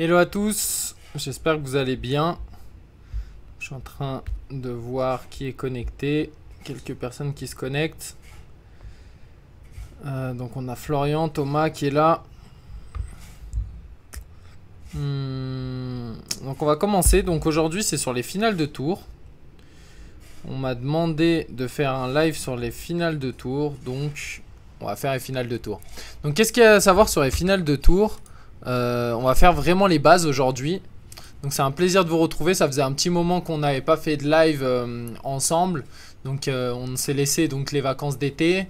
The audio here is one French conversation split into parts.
Hello à tous, j'espère que vous allez bien. Je suis en train de voir qui est connecté, quelques personnes qui se connectent. Donc on a Florian, Thomas qui est là. Donc on va commencer. Donc aujourd'hui c'est sur les finales de tour. On m'a demandé de faire un live sur les finales de tour, donc on va faire les finales de tour. Donc qu'est-ce qu'il y a à savoir sur les finales de tour? On va faire vraiment les bases aujourd'hui. Donc c'est un plaisir de vous retrouver. Ça faisait un petit moment qu'on n'avait pas fait de live ensemble. Donc on s'est laissé donc les vacances d'été.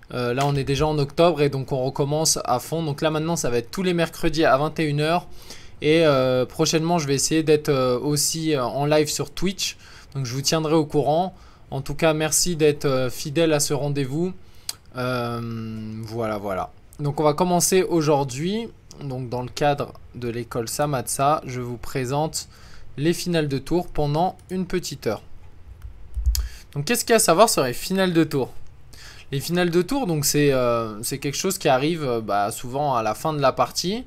Là on est déjà en octobre et donc on recommence à fond. Donc là maintenant ça va être tous les mercredis à 21 h. Et prochainement je vais essayer d'être aussi en live sur Twitch. Donc je vous tiendrai au courant. En tout cas merci d'être fidèle à ce rendez-vous. Voilà. Donc on va commencer aujourd'hui. Donc dans le cadre de l'école Samatsa, je vous présente les finales de tour pendant une petite heure. Donc qu'est-ce qu'il y a à savoir sur les finales de tour? Les finales de tour, donc c'est quelque chose qui arrive souvent à la fin de la partie.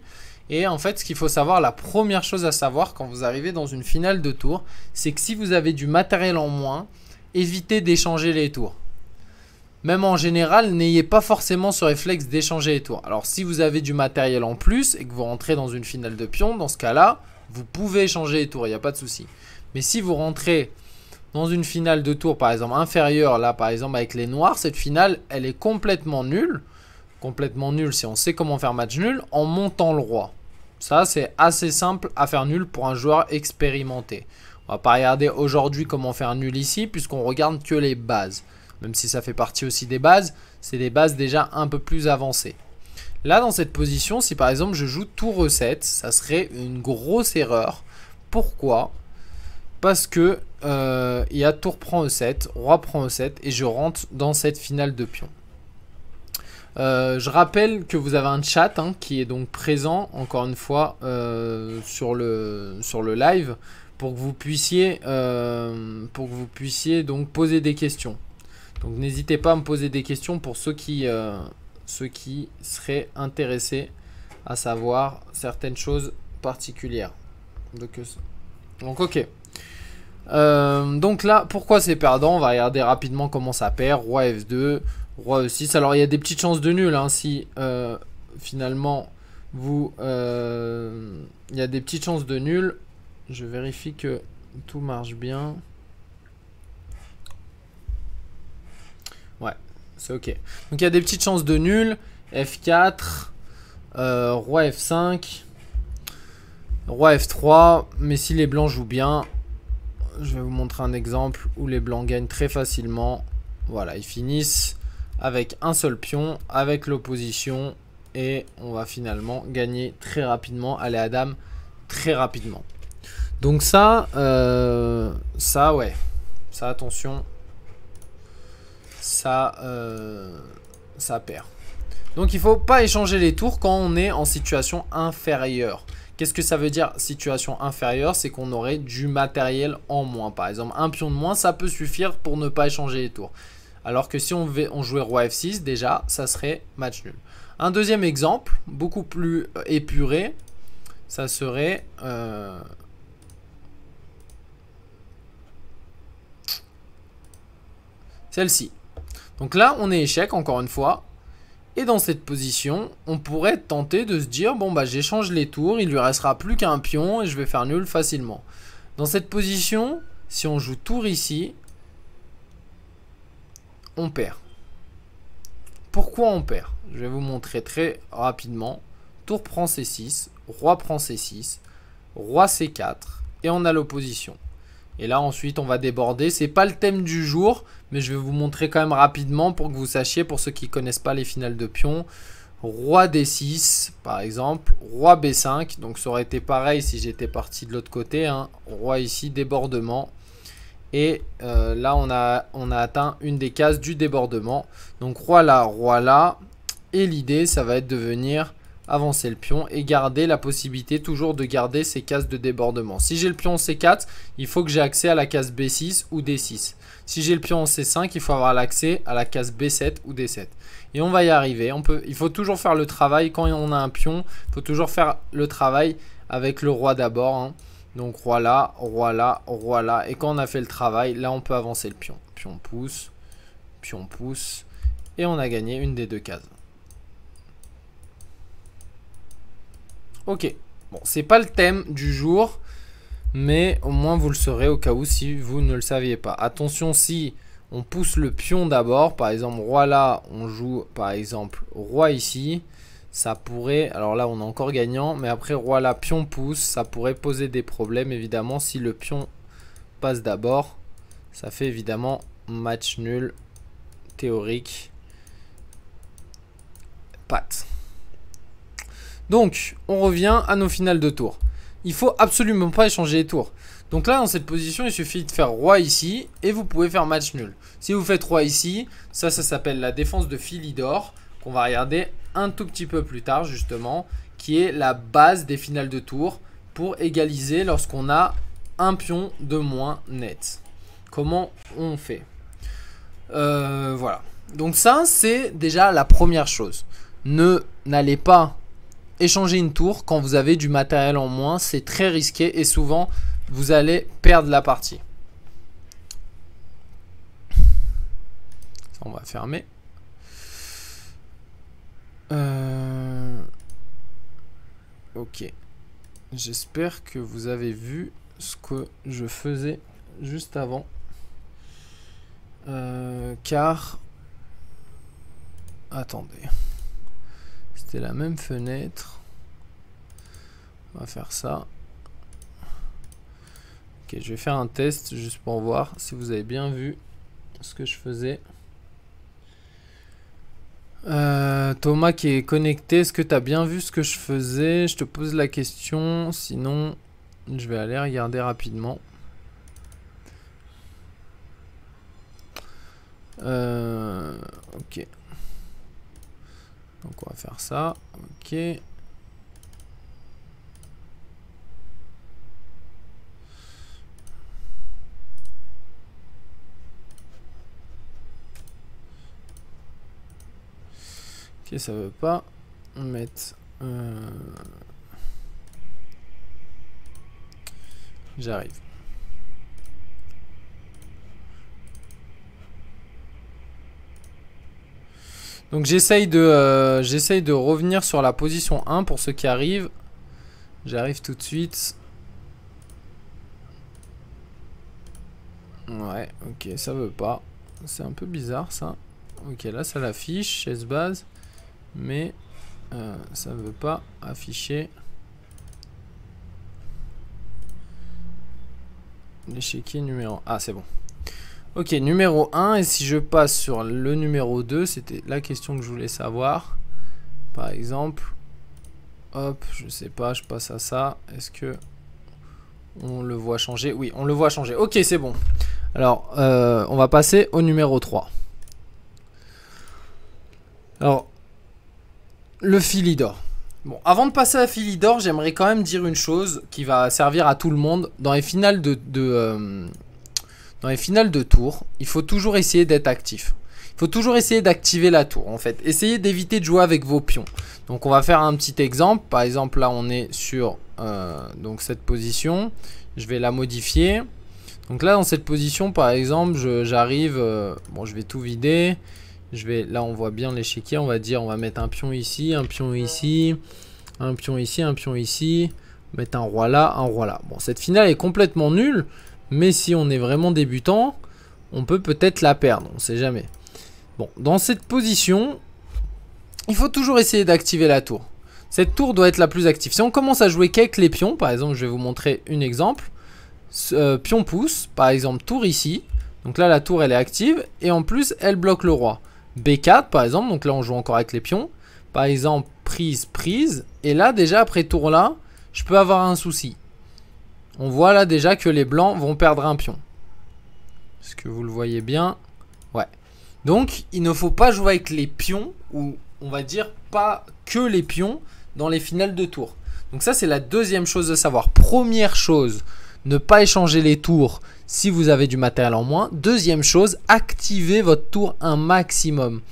Et en fait, ce qu'il faut savoir, la première chose à savoir quand vous arrivez dans une finale de tour, c'est que si vous avez du matériel en moins, évitez d'échanger les tours. Même en général, n'ayez pas forcément ce réflexe d'échanger les tours. Alors si vous avez du matériel en plus et que vous rentrez dans une finale de pion, dans ce cas-là, vous pouvez échanger les tours, il n'y a pas de souci. Mais si vous rentrez dans une finale de tour, par exemple inférieure, là par exemple avec les noirs, cette finale, elle est complètement nulle. Complètement nulle si on sait comment faire match nul en montant le roi. Ça, c'est assez simple à faire nul pour un joueur expérimenté. On va pas regarder aujourd'hui comment faire nul ici puisqu'on regarde que les bases. Même si ça fait partie aussi des bases, c'est des bases déjà un peu plus avancées. Là, dans cette position, si par exemple je joue tour E7, ça serait une grosse erreur. Pourquoi? Parce que il y a tour prend E7, roi prend E7 et je rentre dans cette finale de pion. Je rappelle que vous avez un chat qui est donc présent, encore une fois, sur le live pour que vous puissiez donc poser des questions. Donc n'hésitez pas à me poser des questions pour ceux qui seraient intéressés à savoir certaines choses particulières. Donc ok. Donc là, pourquoi c'est perdant? On va regarder rapidement comment ça perd. Roi F2, roi E6. Alors il y a des petites chances de nul si finalement il y a des petites chances de nul. Je vérifie que tout marche bien. Ouais, c'est ok. Donc il y a des petites chances de nul. F4, roi F5, roi F3. Mais si les blancs jouent bien, je vais vous montrer un exemple où les blancs gagnent très facilement. Voilà, ils finissent avec un seul pion, avec l'opposition. Et on va finalement gagner très rapidement, aller à dame très rapidement. Donc ça ouais. Ça, attention. Ça perd. Donc il ne faut pas échanger les tours quand on est en situation inférieure. Qu'est-ce que ça veut dire situation inférieure? C'est qu'on aurait du matériel en moins. Par exemple, un pion de moins, ça peut suffire pour ne pas échanger les tours. Alors que si on jouait roi F6, déjà, ça serait match nul. Un deuxième exemple, beaucoup plus épuré, ça serait... celle-ci. Donc là, on est échec, encore une fois. Et dans cette position, on pourrait tenter de se dire, bon bah j'échange les tours, il lui restera plus qu'un pion et je vais faire nul facilement. Dans cette position, si on joue tour ici, on perd. Pourquoi on perd? Je vais vous montrer très rapidement. Tour prend C6, roi prend C6, roi C4 et on a l'opposition. Et là ensuite on va déborder. C'est pas le thème du jour, mais je vais vous montrer quand même rapidement pour que vous sachiez, pour ceux qui ne connaissent pas les finales de pion. Roi D6 par exemple, roi B5. Donc ça aurait été pareil si j'étais parti de l'autre côté. Roi ici, débordement. Et là on a atteint une des cases du débordement. Donc roi là. Et l'idée ça va être de venir avancer le pion et garder la possibilité toujours de garder ces cases de débordement. Si j'ai le pion en C4, il faut que j'ai accès à la case B6 ou D6. Si j'ai le pion en C5, il faut avoir l'accès à la case B7 ou D7. Et on va y arriver. Il faut toujours faire le travail quand on a un pion. Il faut toujours faire le travail avec le roi d'abord. Hein. Donc roi là, roi là, roi là. Et quand on a fait le travail, là on peut avancer le pion. Pion pousse, pion pousse. Et on a gagné une des deux cases. Ok. Bon, c'est pas le thème du jour. Mais au moins vous le saurez au cas où si vous ne le saviez pas. Attention, si on pousse le pion d'abord, par exemple roi là, on joue par exemple roi ici, ça pourrait, alors là on est encore gagnant, mais après roi là, pion pousse, ça pourrait poser des problèmes évidemment si le pion passe d'abord. Ça fait évidemment match nul, théorique, patte. Donc on revient à nos finales de tour. Il faut absolument pas échanger les tours. Donc là, dans cette position, il suffit de faire roi ici et vous pouvez faire match nul. Si vous faites roi ici, ça s'appelle la défense de Philidor, qu'on va regarder un tout petit peu plus tard justement, qui est la base des finales de tour pour égaliser lorsqu'on a un pion de moins net. Comment on fait? Voilà. Donc ça, c'est déjà la première chose. N'allez pas échanger une tour quand vous avez du matériel en moins, c'est très risqué et souvent vous allez perdre la partie. Ça, on va fermer. Ok. J'espère que vous avez vu ce que je faisais juste avant. Car... Attendez. C'était la même fenêtre. On va faire ça. Ok, je vais faire un test juste pour voir si vous avez bien vu ce que je faisais. Thomas qui est connecté, est-ce que tu as bien vu ce que je faisais? Je te pose la question, sinon je vais aller regarder rapidement. Ok. Donc on va faire ça. Ok. Ok, ça veut pas mettre. J'arrive. Donc j'essaye de revenir sur la position 1 pour ceux qui arrivent. J'arrive tout de suite. Ouais, ok, ça veut pas. C'est un peu bizarre ça. Ok, là ça l'affiche, chaise base. Mais ça veut pas afficher l'échiquier numéro 1. Ah, c'est bon. Ok, numéro 1. Et si je passe sur le numéro 2, c'était la question que je voulais savoir. Par exemple, hop, je sais pas, je passe à ça. Est-ce que on le voit changer? Oui, on le voit changer. Ok, c'est bon. Alors, on va passer au numéro 3. Alors, le Philidor. Bon, avant de passer à Philidor, j'aimerais quand même dire une chose qui va servir à tout le monde. Dans les finales dans les finales de tour, il faut toujours essayer d'être actif. Il faut toujours essayer d'activer la tour, en fait. Essayez d'éviter de jouer avec vos pions. Donc, on va faire un petit exemple. Par exemple, là, on est sur donc cette position. Je vais la modifier. Donc là, dans cette position, par exemple, j'arrive... bon, je vais tout vider. Là, on voit bien l'échiquier. On va dire, on va mettre un pion ici, un pion ici, un pion ici, un pion ici. Mettre un roi là, un roi là. Bon, cette finale est complètement nulle. Mais si on est vraiment débutant, on peut peut-être la perdre. On ne sait jamais. Bon, dans cette position, il faut toujours essayer d'activer la tour. Cette tour doit être la plus active. Si on commence à jouer qu'avec les pions, par exemple, je vais vous montrer un exemple. Pion pousse, par exemple, tour ici. Donc là, la tour, elle est active. Et en plus, elle bloque le roi. B4 par exemple, donc là on joue encore avec les pions. Par exemple, prise, prise. Et là déjà après tour là, je peux avoir un souci. On voit là déjà que les blancs vont perdre un pion. Est-ce que vous le voyez bien? Ouais. Donc il ne faut pas jouer avec les pions, ou on va dire pas que les pions dans les finales de tour. Donc ça c'est la deuxième chose de savoir. Première chose, ne pas échanger les tours si vous avez du matériel en moins. Deuxième chose, activez votre tour un maximum.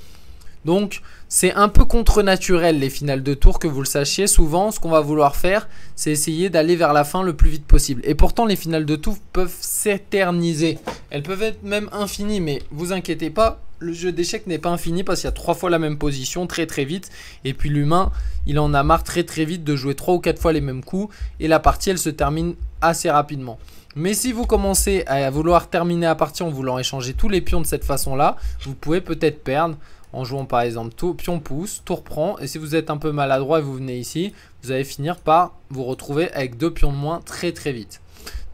Donc c'est un peu contre-naturel les finales de tour, que vous le sachiez. Souvent ce qu'on va vouloir faire, c'est essayer d'aller vers la fin le plus vite possible. Et pourtant les finales de tour peuvent s'éterniser. Elles peuvent être même infinies, mais vous inquiétez pas, le jeu d'échecs n'est pas infini parce qu'il y a 3 fois la même position très vite. Et puis l'humain, il en a marre très vite de jouer 3 ou 4 fois les mêmes coups. Et la partie, elle se termine assez rapidement. Mais si vous commencez à vouloir terminer la partie en voulant échanger tous les pions de cette façon-là, vous pouvez peut-être perdre en jouant par exemple pion pousse, tour prend. Et si vous êtes un peu maladroit et vous venez ici, vous allez finir par vous retrouver avec 2 pions de moins très vite.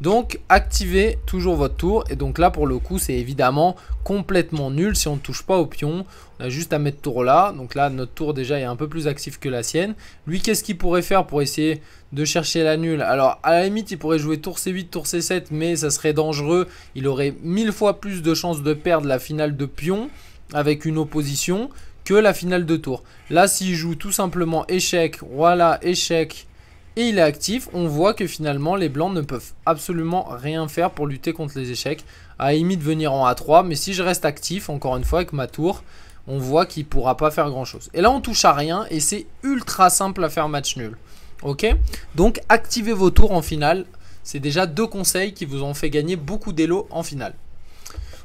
Donc activez toujours votre tour. Et donc là pour le coup c'est évidemment complètement nul si on ne touche pas au pion. On a juste à mettre tour là. Donc là notre tour déjà est un peu plus actif que la sienne. Lui qu'est-ce qu'il pourrait faire pour essayer de chercher la nulle? Alors à la limite il pourrait jouer tour C8, tour C7, mais ça serait dangereux. Il aurait 1000 fois plus de chances de perdre la finale de pion avec une opposition que la finale de tour. Là s'il joue tout simplement échec, voilà échec, et il est actif, on voit que finalement les blancs ne peuvent absolument rien faire pour lutter contre les échecs. À la limite venir en A3, mais si je reste actif, encore une fois avec ma tour, on voit qu'il ne pourra pas faire grand chose. Et là on touche à rien et c'est ultra simple à faire match nul. Ok? Donc activez vos tours en finale. C'est déjà 2 conseils qui vous ont fait gagner beaucoup d'élo en finale.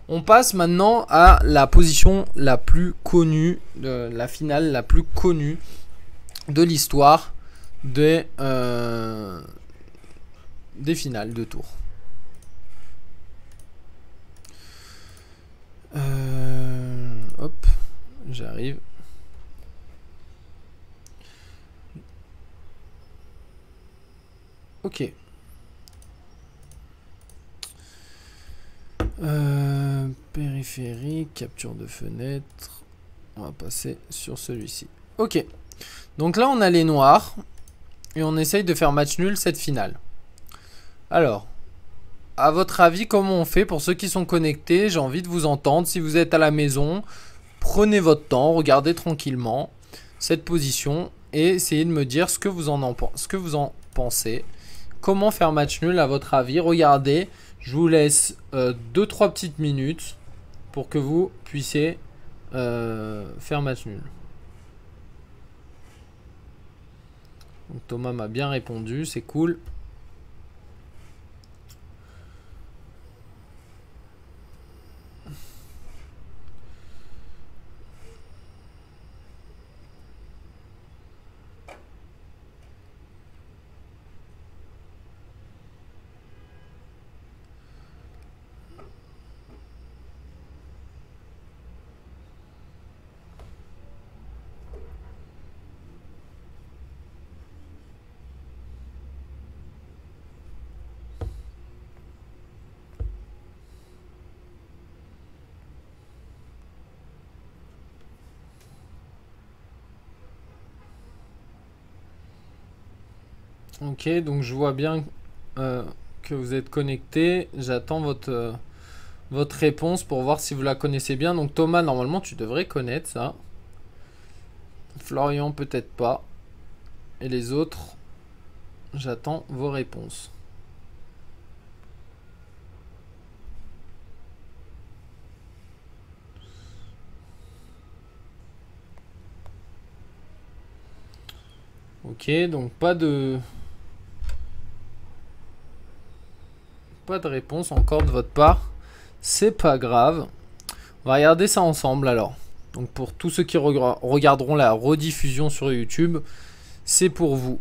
On passe maintenant à la position la plus connue, la finale la plus connue de l'histoire des finales de tour. Hop, j'arrive. Ok. Périphérique, capture de fenêtre. On va passer sur celui-ci. Ok. Donc là, on a les noirs. Et on essaye de faire match nul cette finale. Alors, à votre avis, comment on fait pour ceux qui sont connectés? J'ai envie de vous entendre. Si vous êtes à la maison, prenez votre temps, regardez tranquillement cette position et essayez de me dire ce que vous en pensez. Comment faire match nul à votre avis? Regardez, je vous laisse 2-3 petites minutes pour que vous puissiez faire match nul. Donc Thomas m'a bien répondu, c'est cool. Ok, donc je vois bien que vous êtes connecté. J'attends votre réponse pour voir si vous la connaissez bien. Donc Thomas, normalement, tu devrais connaître ça. Florian, peut-être pas. Et les autres, j'attends vos réponses. Ok, donc pas de réponse encore de votre part. C'est pas grave. On va regarder ça ensemble alors. Donc pour tous ceux qui regarderont la rediffusion sur YouTube, c'est pour vous.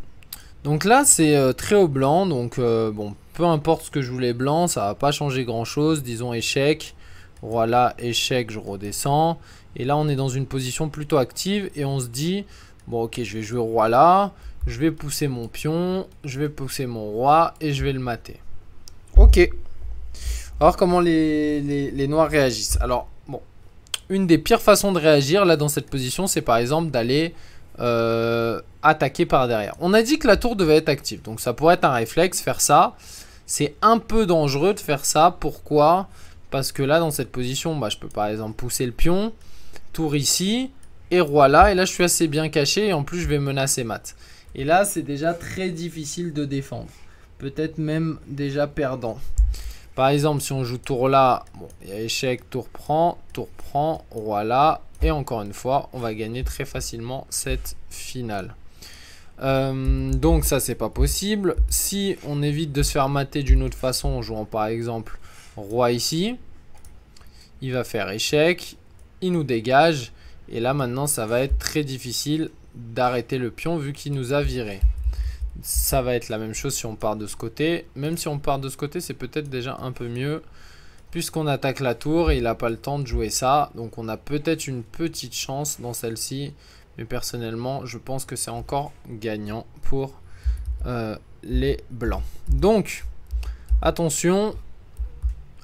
Donc là c'est très au blanc. Donc bon, peu importe ce que je voulais blanc, ça va pas changer grand chose. Disons échec. Voilà, échec, je redescends. Et là on est dans une position plutôt active. Et on se dit, bon ok, je vais jouer roi là. Je vais pousser mon pion. Je vais pousser mon roi. Et je vais le mater. Ok. Alors comment les noirs réagissent. Alors bon, une des pires façons de réagir là dans cette position, c'est par exemple d'aller attaquer par derrière. On a dit que la tour devait être active, donc ça pourrait être un réflexe, faire ça. C'est un peu dangereux de faire ça. Pourquoi? Parce que là dans cette position, bah, je peux par exemple pousser le pion, tour ici, et roi là. Et là je suis assez bien caché et en plus je vais menacer mat. Et là c'est déjà très difficile de défendre. Peut-être même déjà perdant. Par exemple, si on joue tour là, bon, il y a échec, tour prend, roi là, Et encore une fois, on va gagner très facilement cette finale. Donc ça, c'est pas possible. Si on évite de se faire mater d'une autre façon en jouant par exemple roi ici, il va faire échec, il nous dégage. Et là maintenant, ça va être très difficile d'arrêter le pion vu qu'il nous a viré. Ça va être la même chose si on part de ce côté. Même si on part de ce côté, c'est peut-être déjà un peu mieux. Puisqu'on attaque la tour, et il n'a pas le temps de jouer ça. Donc on a peut-être une petite chance dans celle-ci. Mais personnellement, je pense que c'est encore gagnant pour les blancs. Donc, attention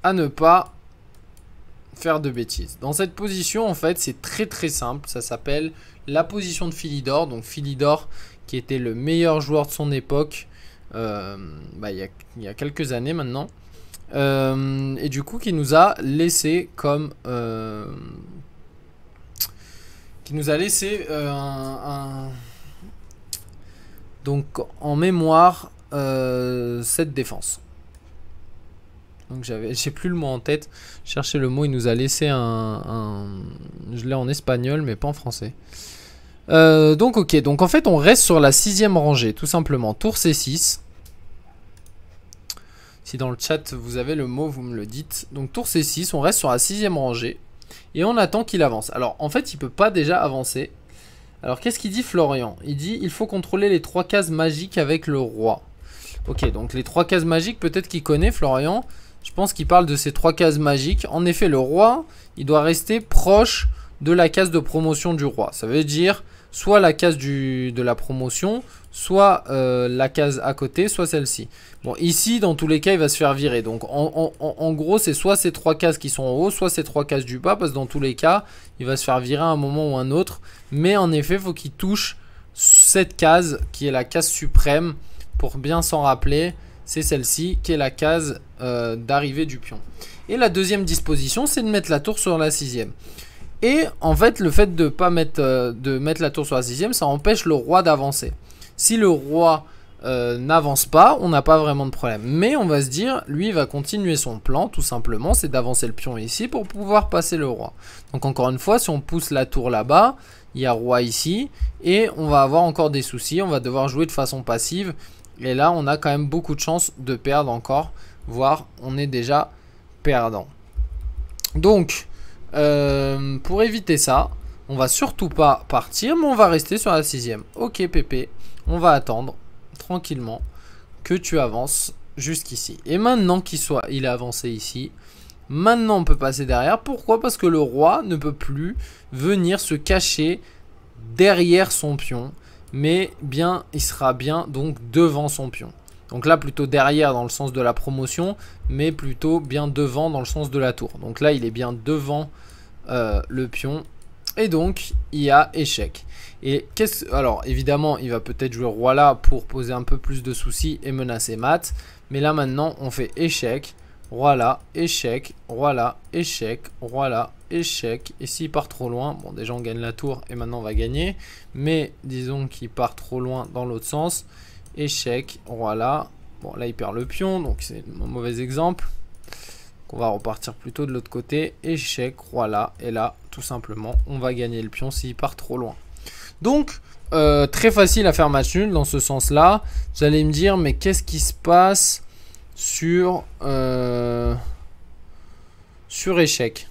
à ne pas faire de bêtises. Dans cette position, en fait, c'est très très simple. Ça s'appelle la position de Philidor. Donc Philidor, qui était le meilleur joueur de son époque, il y a quelques années maintenant. Et du coup, qui nous a laissé comme... qui nous a laissé donc en mémoire cette défense. Donc j'ai plus le mot en tête. Chercher le mot, il nous a laissé je l'ai en espagnol mais pas en français. Donc ok, donc en fait on reste sur la 6e rangée tout simplement. Tour C6. Si dans le chat vous avez le mot, vous me le dites. Donc tour C6, on reste sur la 6e rangée. Et on attend qu'il avance. Alors en fait il peut pas déjà avancer. Alors qu'est-ce qu'il dit Florian? Il dit il faut contrôler les 3 cases magiques avec le roi. Ok, donc les 3 cases magiques, peut-être qu'il connaît Florian. Je pense qu'il parle de ces 3 cases magiques. En effet, le roi, il doit rester proche de la case de promotion du roi. Ça veut dire soit la case de la promotion, soit la case à côté, soit celle-ci. Bon, ici, dans tous les cas, il va se faire virer. Donc, en gros, c'est soit ces 3 cases qui sont en haut, soit ces 3 cases du bas, parce que dans tous les cas, il va se faire virer à un moment ou un autre. Mais en effet, il faut qu'il touche cette case, qui est la case suprême, pour bien s'en rappeler. C'est celle-ci, qui est la case d'arrivée du pion. Et la deuxième disposition, c'est de mettre la tour sur la 6e. Et en fait, le fait de pas mettre, mettre la tour sur la 6e, ça empêche le roi d'avancer. Si le roi n'avance pas, on n'a pas vraiment de problème. Mais on va se dire, lui, il va continuer son plan, tout simplement, c'est d'avancer le pion ici pour pouvoir passer le roi. Donc encore une fois, si on pousse la tour là-bas, il y a roi ici, et on va avoir encore des soucis, on va devoir jouer de façon passive. Et là, on a quand même beaucoup de chances de perdre encore, voire on est déjà perdant. Donc, pour éviter ça, on va surtout pas partir, mais on va rester sur la 6e. Ok Pépé, on va attendre tranquillement que tu avances jusqu'ici. Et maintenant qu'il est avancé ici, maintenant on peut passer derrière. Pourquoi? Parce que le roi ne peut plus venir se cacher derrière son pion, mais bien il sera bien donc devant son pion. Donc là plutôt derrière dans le sens de la promotion, mais plutôt bien devant dans le sens de la tour. Donc là il est bien devant le pion. Et donc il y a échec. Et alors évidemment il va peut-être jouer roi là pour poser un peu plus de soucis et menacer mat. Mais là maintenant on fait échec, roi là, échec, roi là, échec, roi là, échec. Et s'il part trop loin, bon déjà on gagne la tour et maintenant on va gagner. Mais disons qu'il part trop loin dans l'autre sens. Échec, roi là. Bon là il perd le pion, donc c'est un mauvais exemple. Donc, on va repartir plutôt de l'autre côté. Échec, roi là. Et là, tout simplement, on va gagner le pion s'il part trop loin. Donc, très facile à faire match nul dans ce sens-là. Vous allez me dire, mais qu'est-ce qui se passe sur échec?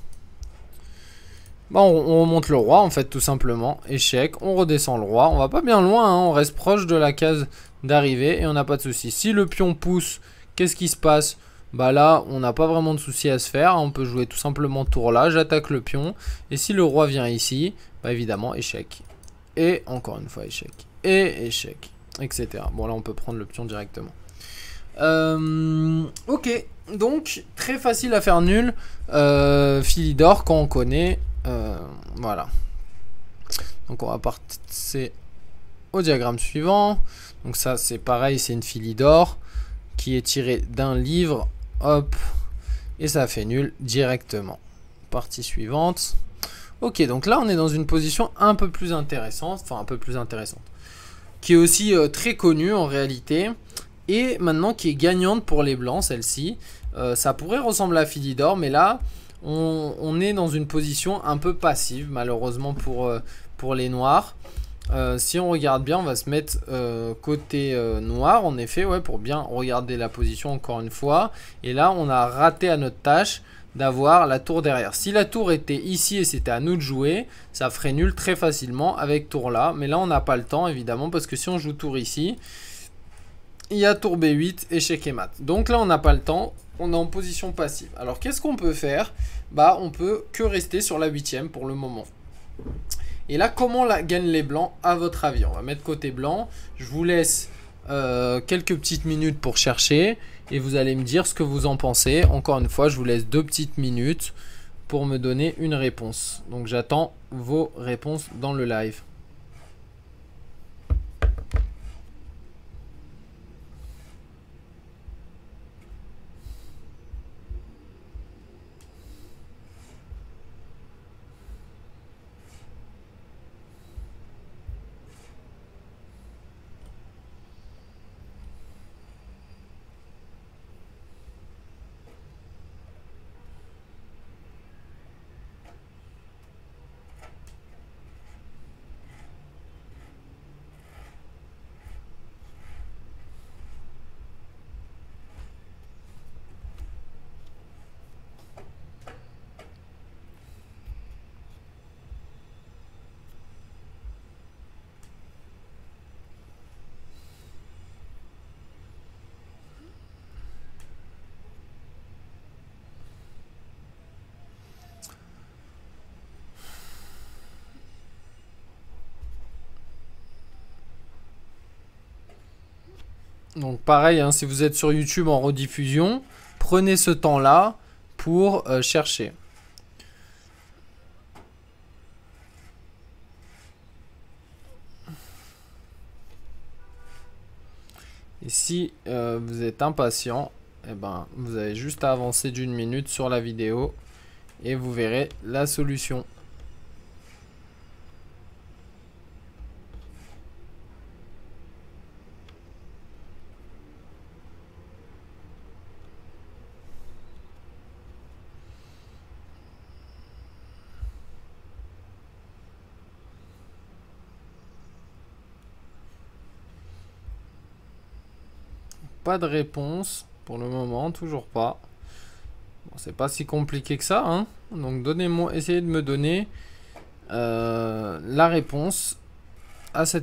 Bon, on remonte le roi, en fait, tout simplement. Échec, on redescend le roi. On va pas bien loin, hein, on reste proche de la case d'arrivée et on n'a pas de souci. Si le pion pousse, qu'est-ce qui se passe? Bah là, on n'a pas vraiment de souci à se faire. On peut jouer tout simplement tour là, j'attaque le pion. Et si le roi vient ici, bah évidemment, échec. Et encore une fois, échec. Et échec, etc. Bon, là, on peut prendre le pion directement. Ok, donc, très facile à faire nul. Philidor, quand on connaît. Voilà. Donc, on va passer au diagramme suivant. Donc ça, c'est pareil, c'est une Philidor qui est tirée d'un livre. Hop. Et ça fait nul directement. Partie suivante. Ok, donc là, on est dans une position un peu plus intéressante. Enfin, un peu plus intéressante. Qui est aussi très connue en réalité. Et maintenant, qui est gagnante pour les blancs, celle-ci. Ça pourrait ressembler à Philidor, mais là, on est dans une position un peu passive, malheureusement pour les noirs. Si on regarde bien, on va se mettre côté noir, en effet, ouais, pour bien regarder la position encore une fois. Et là, on a raté à notre tâche d'avoir la tour derrière. Si la tour était ici et c'était à nous de jouer, ça ferait nul très facilement avec tour là. Mais là, on n'a pas le temps, évidemment, parce que si on joue tour ici, il y a tour B8, échec et mat. Donc là, on n'a pas le temps, on est en position passive. Alors, qu'est-ce qu'on peut faire? Bah, on peut que rester sur la 8e pour le moment. Et là, comment gagnent les blancs à votre avis? On va mettre côté blanc. Je vous laisse quelques petites minutes pour chercher. Et vous allez me dire ce que vous en pensez. Encore une fois, je vous laisse 2 petites minutes pour me donner une réponse. Donc j'attends vos réponses dans le live. Donc pareil, hein, si vous êtes sur YouTube en rediffusion, prenez ce temps-là pour chercher. Et si vous êtes impatient, eh ben, vous avez juste à avancer d'1 minute sur la vidéo et vous verrez la solution. Pas de réponse pour le moment, toujours pas. Bon, c'est pas si compliqué que ça, hein. Donc donnez-moi, essayez de me donner la réponse à ce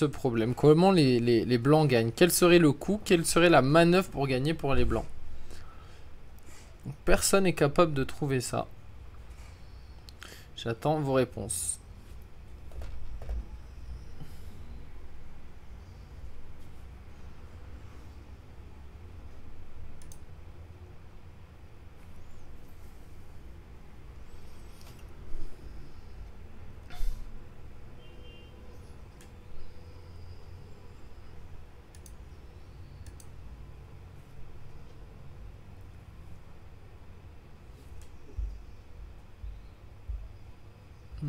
problème. Comment les blancs gagnent? Quel serait le coup? Quelle serait la manœuvre pour gagner pour les blancs? Donc, personne n'est capable de trouver ça. J'attends vos réponses.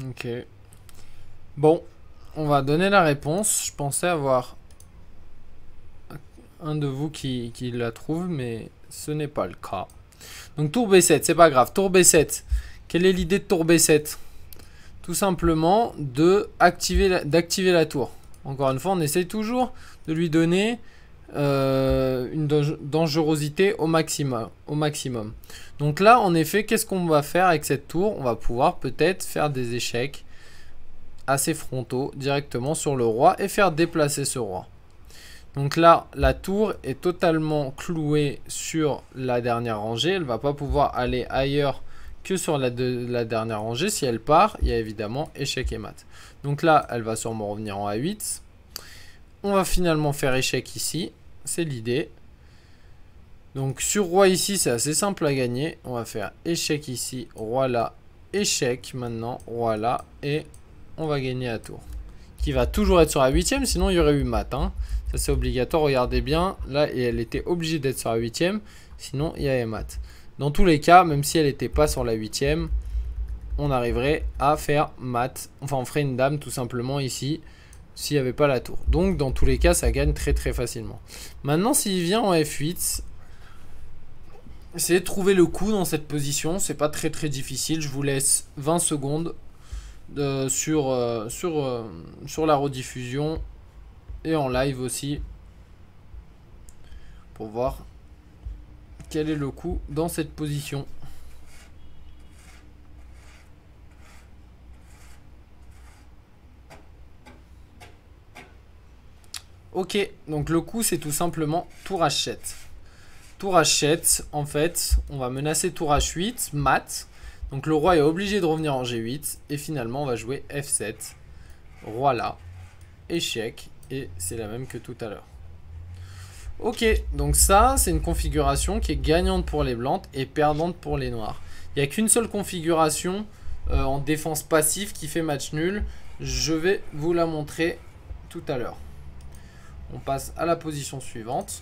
Ok. Bon, on va donner la réponse. Je pensais avoir un de vous qui la trouve, mais ce n'est pas le cas. Donc tour B7, c'est pas grave. Tour B7. Quelle est l'idée de tour B7? Tout simplement d'activer la tour. Encore une fois, on essaye toujours de lui donner une dangerosité au maximum. Donc là, en effet, qu'est-ce qu'on va faire avec cette tour? On va pouvoir peut-être faire des échecs assez frontaux directement sur le roi et faire déplacer ce roi. Donc là, la tour est totalement clouée sur la dernière rangée. Elle ne va pas pouvoir aller ailleurs que sur la dernière rangée. Si elle part, il y a évidemment échec et mat. Donc là, elle va sûrement revenir en A8. On va finalement faire échec ici. C'est l'idée. Donc sur roi ici, c'est assez simple à gagner. On va faire échec ici, roi là, échec maintenant, roi là. Et on va gagner à tour. Qui va toujours être sur la 8e, sinon il y aurait eu mat. Hein. Ça c'est obligatoire, regardez bien. Là, et elle était obligée d'être sur la 8e, sinon il y avait mat. Dans tous les cas, même si elle n'était pas sur la 8e, on arriverait à faire mat. Enfin, on ferait une dame tout simplement ici, s'il n'y avait pas la tour. Donc, dans tous les cas, ça gagne très très facilement. Maintenant, s'il vient en F8, essayez de trouver le coup dans cette position. C'est pas très difficile. Je vous laisse 20 secondes sur la rediffusion et en live aussi pour voir quel est le coup dans cette position. Ok, donc le coup c'est tout simplement tour H7. Tour H7, en fait, on va menacer tour H8, mat. Donc le roi est obligé de revenir en G8. Et finalement, on va jouer F7. Roi là. Échec. Et c'est la même que tout à l'heure. Ok, donc ça, c'est une configuration qui est gagnante pour les blancs et perdante pour les noirs. Il n'y a qu'une seule configuration en défense passive qui fait match nul. Je vais vous la montrer tout à l'heure. On passe à la position suivante.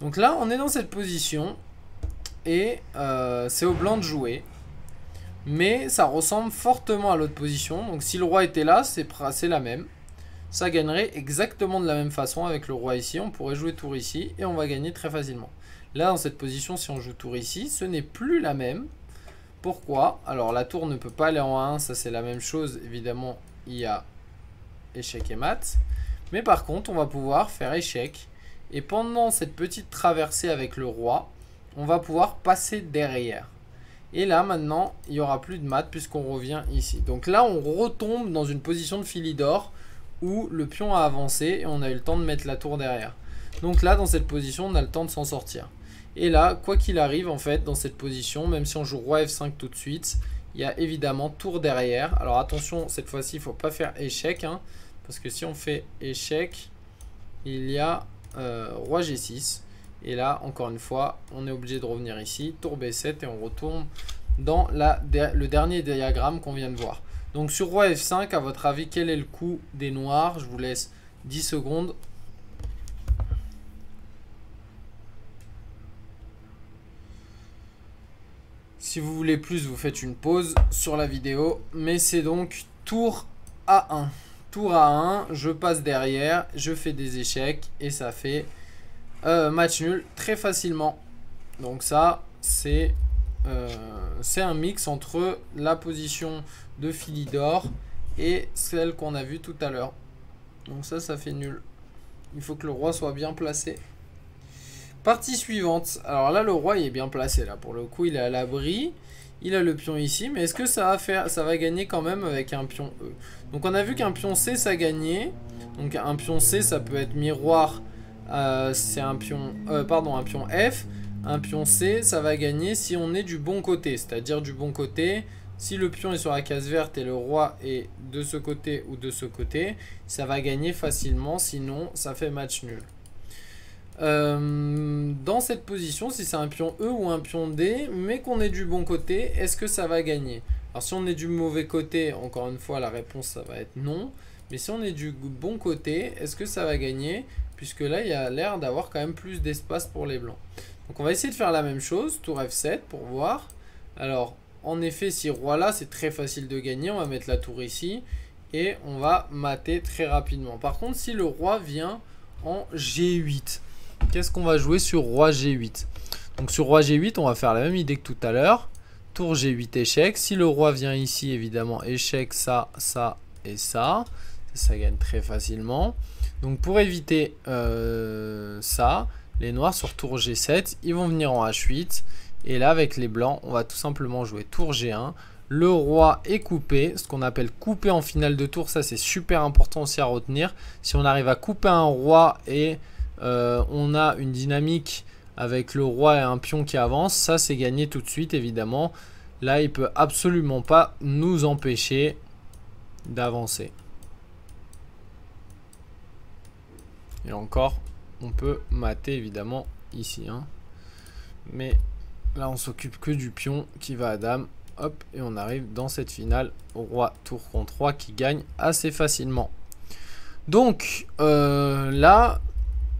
Donc là, on est dans cette position. Et c'est au blanc de jouer. Mais ça ressemble fortement à l'autre position. Donc si le roi était là, c'est la même. Ça gagnerait exactement de la même façon avec le roi ici. On pourrait jouer tour ici et on va gagner très facilement. Là, dans cette position, si on joue tour ici, ce n'est plus la même. Pourquoi? Alors la tour ne peut pas aller en 1. Ça, c'est la même chose. Évidemment, il y a échec et mat. Mais par contre, on va pouvoir faire échec. Et pendant cette petite traversée avec le roi, on va pouvoir passer derrière. Et là, maintenant, il n'y aura plus de mat puisqu'on revient ici. Donc là, on retombe dans une position de Philidor où le pion a avancé et on a eu le temps de mettre la tour derrière. Donc là, dans cette position, on a le temps de s'en sortir. Et là, quoi qu'il arrive, en fait, dans cette position, même si on joue roi F5 tout de suite, il y a évidemment tour derrière. Alors attention, cette fois-ci, il ne faut pas faire échec. Hein, parce que si on fait échec, il y a roi G6. Et là, encore une fois, on est obligé de revenir ici, tour B7 et on retourne dans le dernier diagramme qu'on vient de voir. Donc sur roi F5, à votre avis, quel est le coup des noirs? Je vous laisse 10 secondes. Si vous voulez plus, vous faites une pause sur la vidéo. Mais c'est donc tour A1. Tour A1, je passe derrière, je fais des échecs et ça fait match nul très facilement. Donc ça, c'est un mix entre la position de Philidor et celle qu'on a vue tout à l'heure. Donc ça fait nul. Il faut que le roi soit bien placé. Partie suivante. Alors là, le roi il est bien placé. Là, pour le coup, il est à l'abri. Il a le pion ici. Mais est-ce que ça va gagner quand même avec un pion E? Donc on a vu qu'un pion C, ça gagnait. Donc un pion C, ça peut être miroir. C'est un pion... un pion F. Un pion C, ça va gagner si on est du bon côté. C'est-à-dire du bon côté... Si le pion est sur la case verte et le roi est de ce côté ou de ce côté, ça va gagner facilement, sinon ça fait match nul. Dans cette position, si c'est un pion E ou un pion D, mais qu'on est du bon côté, est-ce que ça va gagner? Alors si on est du mauvais côté, encore une fois la réponse ça va être non. Mais si on est du bon côté, est-ce que ça va gagner? Puisque là il y a l'air d'avoir quand même plus d'espace pour les blancs. Donc on va essayer de faire la même chose, tour F7 pour voir. Alors en effet, si roi là, c'est très facile de gagner. On va mettre la tour ici et on va mater très rapidement. Par contre, si le roi vient en G8, qu'est-ce qu'on va jouer sur roi G8? Donc sur roi G8, on va faire la même idée que tout à l'heure. Tour G8 échec. Si le roi vient ici, évidemment, échec, ça, ça et ça. Ça gagne très facilement. Donc pour éviter ça, les noirs sur tour G7, ils vont venir en H8. Et là, avec les blancs, on va tout simplement jouer tour G1. Le roi est coupé, ce qu'on appelle couper en finale de tour. Ça, c'est super important aussi à retenir. Si on arrive à couper un roi et on a une dynamique avec le roi et un pion qui avance, ça, c'est gagné tout de suite, évidemment. Là, il ne peut absolument pas nous empêcher d'avancer. Et encore, on peut mater, évidemment, ici. Hein. Mais... là, on s'occupe que du pion qui va à dame. Hop, et on arrive dans cette finale au roi tour contre roi qui gagne assez facilement. Donc, là,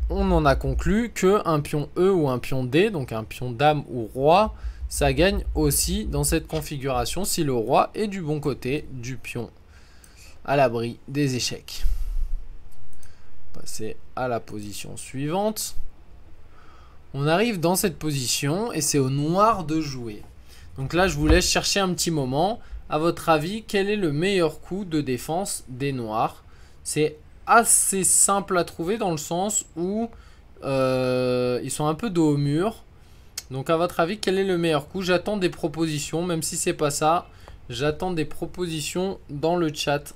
on en a conclu qu'un pion E ou un pion D, donc un pion dame ou roi, ça gagne aussi dans cette configuration si le roi est du bon côté du pion à l'abri des échecs. Passer à la position suivante. On arrive dans cette position et c'est au noir de jouer. Donc là, je vous laisse chercher un petit moment. À votre avis, quel est le meilleur coup de défense des noirs? C'est assez simple à trouver dans le sens où ils sont un peu dos au mur. Donc à votre avis, quel est le meilleur coup? J'attends des propositions, même si c'est pas ça. J'attends des propositions dans le chat.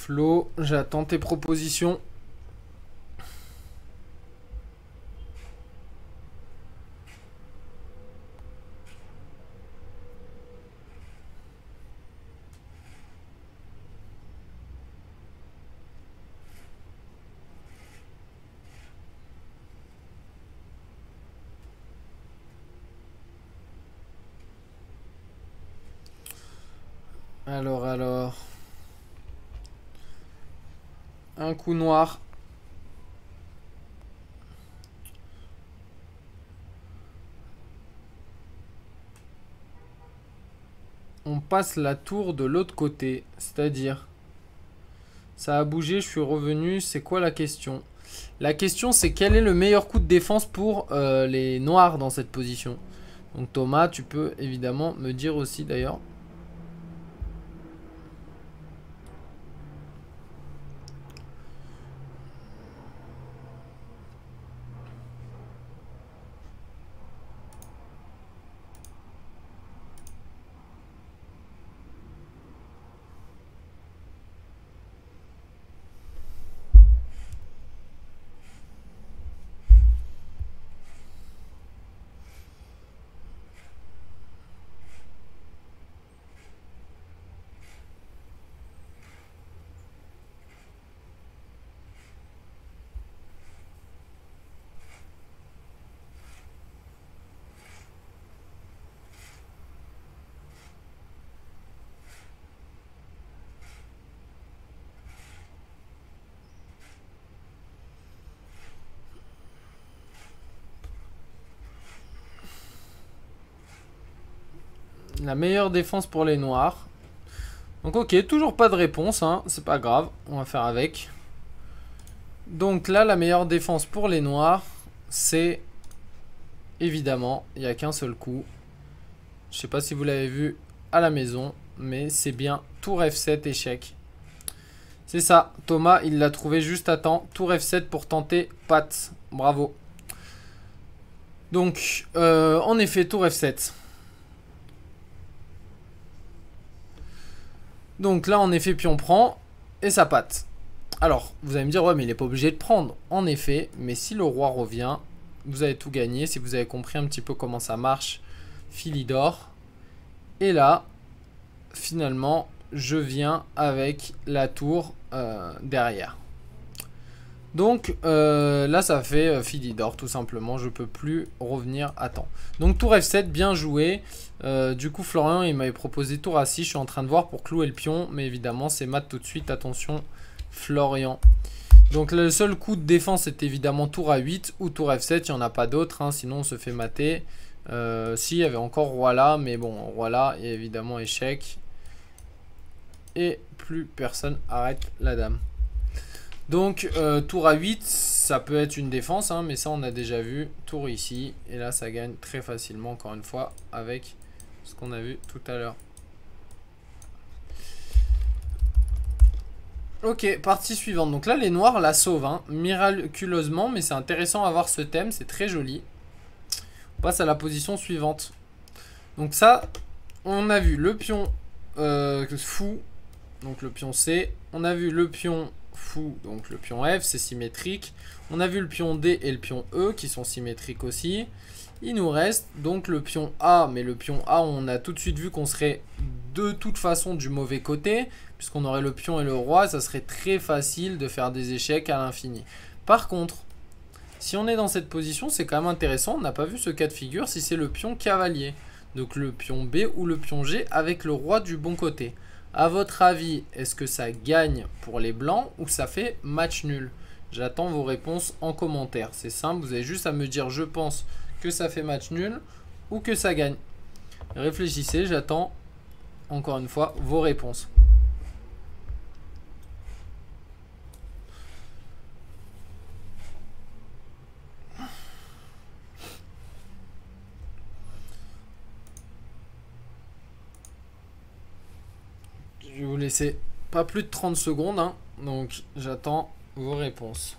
Flo, j'attends tes propositions. Alors. Un coup noir. On passe la tour de l'autre côté. C'est-à-dire, ça a bougé, je suis revenu. C'est quoi la question? La question, c'est quel est le meilleur coup de défense pour les noirs dans cette position? Donc Thomas, tu peux évidemment me dire aussi d'ailleurs. La meilleure défense pour les noirs. Donc ok, toujours pas de réponse, hein. C'est pas grave, on va faire avec. Donc là, la meilleure défense pour les noirs, c'est évidemment, il n'y a qu'un seul coup. Je sais pas si vous l'avez vu à la maison, mais c'est bien tour F7 échec. C'est ça, Thomas, il l'a trouvé juste à temps. Tour F7 pour tenter patte. Bravo. Donc, en effet, tour F7. Donc là, en effet, pion prend et ça patte. Alors, vous allez me dire, ouais, mais il n'est pas obligé de prendre. En effet, mais si le roi revient, vous avez tout gagné. Si vous avez compris un petit peu comment ça marche, Philidor. Et là, finalement, je viens avec la tour derrière. Donc là, ça fait Philidor, tout simplement. Je peux plus revenir à temps. Donc tour F7, bien joué. Du coup, Florian, il m'avait proposé tour A6. Je suis en train de voir pour clouer le pion. Mais évidemment, c'est mat tout de suite. Attention, Florian. Donc le seul coup de défense, c'est évidemment tour A8 ou tour F7. Il n'y en a pas d'autres, hein, sinon on se fait mater. Si, il y avait encore roi là. Mais bon, roi là, il y a évidemment échec. Et plus personne arrête la dame. Donc tour A8, ça peut être une défense, hein, mais ça on a déjà vu. Tour ici, et là ça gagne très facilement encore une fois avec ce qu'on a vu tout à l'heure. Ok, partie suivante. Donc là les noirs la sauvent, hein, miraculeusement, mais c'est intéressant à voir ce thème, c'est très joli. On passe à la position suivante. Donc ça, on a vu le pion fou, donc le pion C. On a vu le pion fou, donc le pion F, c'est symétrique. On a vu le pion D et le pion E qui sont symétriques aussi. Il nous reste donc le pion A, mais le pion A, on a tout de suite vu qu'on serait de toute façon du mauvais côté, puisqu'on aurait le pion et le roi, ça serait très facile de faire des échecs à l'infini. Par contre, si on est dans cette position, c'est quand même intéressant, on n'a pas vu ce cas de figure si c'est le pion cavalier. Donc le pion B ou le pion G avec le roi du bon côté. A votre avis, est-ce que ça gagne pour les blancs ou ça fait match nul? J'attends vos réponses en commentaire. C'est simple, vous avez juste à me dire je pense que ça fait match nul ou que ça gagne. Réfléchissez, j'attends encore une fois vos réponses. Je vais vous laisser pas plus de 30 secondes, hein. Donc j'attends vos réponses.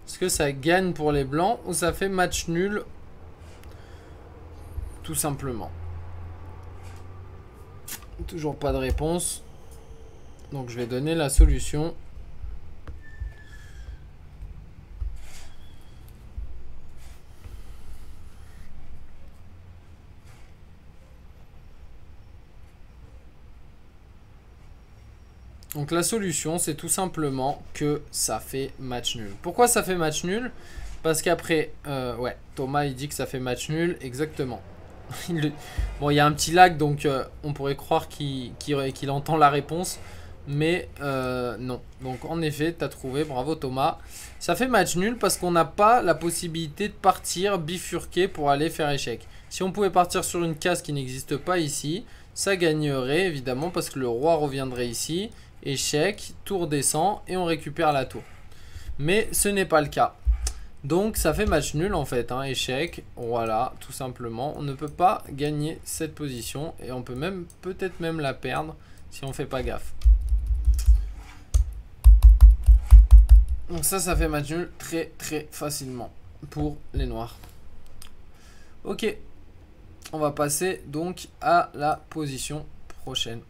Est-ce que ça gagne pour les blancs ou ça fait match nul? Tout simplement. Toujours pas de réponse. Donc je vais donner la solution. Donc la solution, c'est tout simplement que ça fait match nul. Pourquoi ça fait match nul? Parce qu'après, ouais, Thomas il dit que ça fait match nul, exactement. Bon, il y a un petit lag, donc on pourrait croire qu'il entend la réponse. Mais non. Donc en effet, tu as trouvé, bravo Thomas. Ça fait match nul parce qu'on n'a pas la possibilité de partir bifurquer pour aller faire échec. Si on pouvait partir sur une case qui n'existe pas ici, ça gagnerait évidemment parce que le roi reviendrait ici. Échec, tour descend et on récupère la tour. Mais ce n'est pas le cas. Donc ça fait match nul en fait, hein, échec, voilà, tout simplement. On ne peut pas gagner cette position et on peut même peut-être même la perdre si on ne fait pas gaffe. Donc ça fait match nul très très facilement pour les noirs. Ok, on va passer donc à la position prochaine.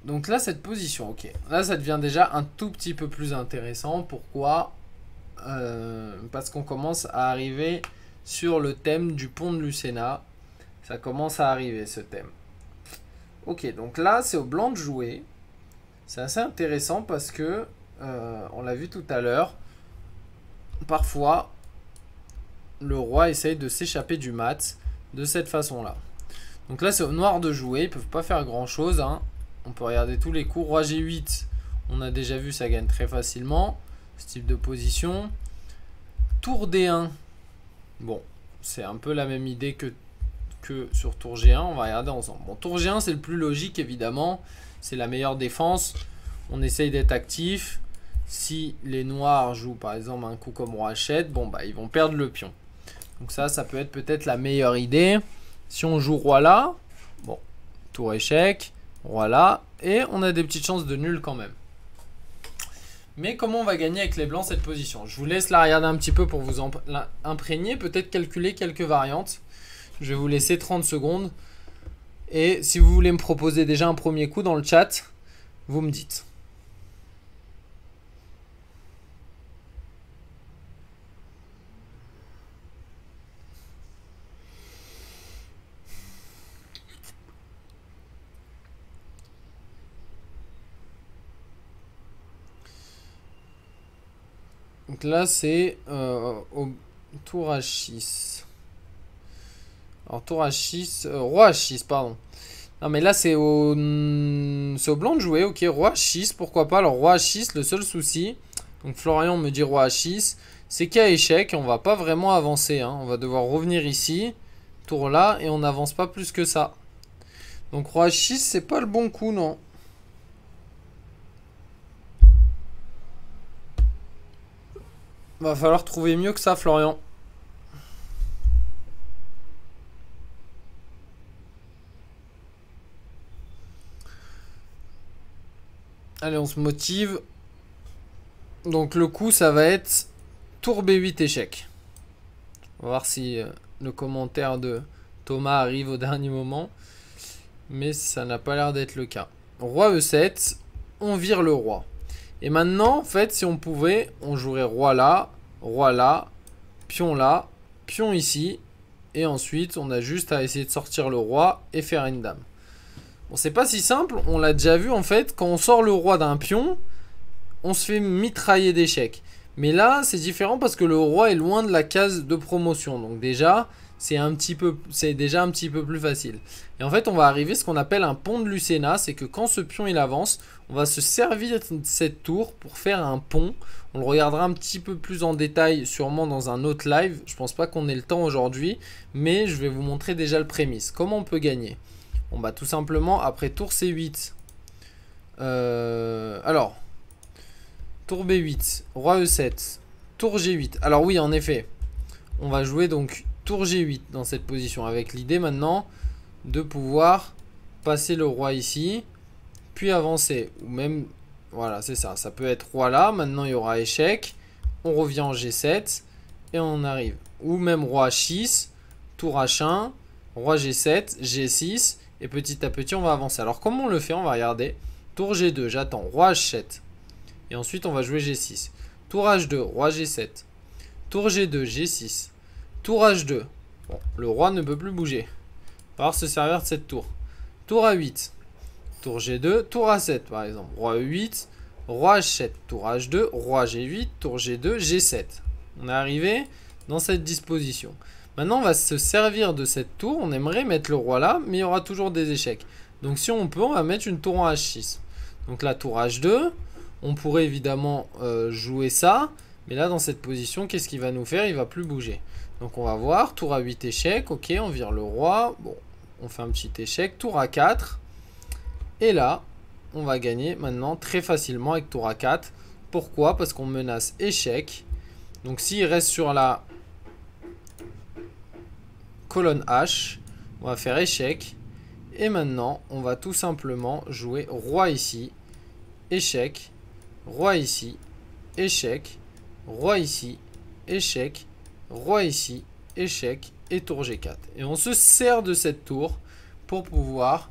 Donc là, cette position, ok. Là, ça devient déjà un tout petit peu plus intéressant. Pourquoi? Parce qu'on commence à arriver sur le thème du pont de Lucena. Ça commence à arriver, ce thème. Ok, donc là, c'est au blanc de jouer. C'est assez intéressant parce que, on l'a vu tout à l'heure, parfois, le roi essaye de s'échapper du mat de cette façon-là. Donc là, c'est au noir de jouer. Ils ne peuvent pas faire grand-chose, hein. On peut regarder tous les coups. Roi G8, on a déjà vu, ça gagne très facilement. Ce type de position. Tour D1. Bon, c'est un peu la même idée que sur tour G1. On va regarder ensemble. Bon, tour G1, c'est le plus logique, évidemment. C'est la meilleure défense. On essaye d'être actif. Si les noirs jouent, par exemple, un coup comme roi H7, bon, bah, ils vont perdre le pion. Donc ça peut être peut-être la meilleure idée. Si on joue roi là, bon, tour échec. Voilà, et on a des petites chances de nul quand même. Mais comment on va gagner avec les blancs cette position? Je vous laisse la regarder un petit peu pour vous imprégner, peut-être calculer quelques variantes. Je vais vous laisser 30 secondes. Et si vous voulez me proposer déjà un premier coup dans le chat, vous me dites. Donc là, c'est au tour H6. Alors, tour H6, roi H6, pardon. Non, mais là, c'est au blanc de jouer. Ok, roi H6, pourquoi pas. Alors, roi H6, le seul souci, donc Florian me dit roi H6, c'est qu'à échec, on va pas vraiment avancer, hein. On va devoir revenir ici, tour là, et on n'avance pas plus que ça. Donc, roi H6, c'est pas le bon coup, non. Va falloir trouver mieux que ça, Florian. Allez, on se motive. Donc le coup, ça va être tour B8 échec. On va voir si le commentaire de Thomas arrive au dernier moment. Mais ça n'a pas l'air d'être le cas. Roi E7, on vire le roi. Et maintenant, en fait, si on pouvait, on jouerait roi là, pion ici. Et ensuite, on a juste à essayer de sortir le roi et faire une dame. Bon, c'est pas si simple, on l'a déjà vu en fait, quand on sort le roi d'un pion, on se fait mitrailler d'échecs. Mais là, c'est différent parce que le roi est loin de la case de promotion. Donc déjà, c'est déjà un petit peu plus facile. Et en fait, on va arriver à ce qu'on appelle un pont de Lucena. C'est que quand ce pion il avance, on va se servir de cette tour pour faire un pont. On le regardera un petit peu plus en détail, sûrement dans un autre live. Je pense pas qu'on ait le temps aujourd'hui, mais je vais vous montrer déjà le prémisse. Comment on peut gagner? Bon bah tout simplement, après tour C8. Alors... Tour B8, roi E7, tour G8. Alors oui, en effet, on va jouer donc tour G8 dans cette position. Avec l'idée maintenant de pouvoir passer le roi ici, puis avancer. Ou même, voilà, c'est ça. Ça peut être roi là. Maintenant, il y aura échec. On revient en G7 et on arrive. Ou même roi H6, tour H1, roi G7, G6. Et petit à petit, on va avancer. Alors comment on le fait? On va regarder. Tour G2, j'attends. Roi H7. Et ensuite, on va jouer G6. Tour H2, roi G7. Tour G2, G6. Tour H2. Bon, le roi ne peut plus bouger. Il va falloir se servir de cette tour. Tour A8. Tour G2, tour A7 par exemple. Roi E8, roi H7. Tour H2, roi G8, tour G2, G7. On est arrivé dans cette disposition. Maintenant, on va se servir de cette tour. On aimerait mettre le roi là, mais il y aura toujours des échecs. Donc si on peut, on va mettre une tour en H6. Donc la tour H2... On pourrait évidemment jouer ça. Mais là, dans cette position, qu'est-ce qu'il va nous faire? Il va plus bouger. Donc, on va voir. Tour A8, échec. Ok, on vire le roi. Bon, on fait un petit échec. Tour A4. Et là, on va gagner maintenant très facilement avec tour A4. Pourquoi? Parce qu'on menace échec. Donc, s'il reste sur la colonne H, on va faire échec. Et maintenant, on va tout simplement jouer roi ici. Échec. Roi ici, échec, roi ici, échec, roi ici, échec et tour G4. Et on se sert de cette tour pour pouvoir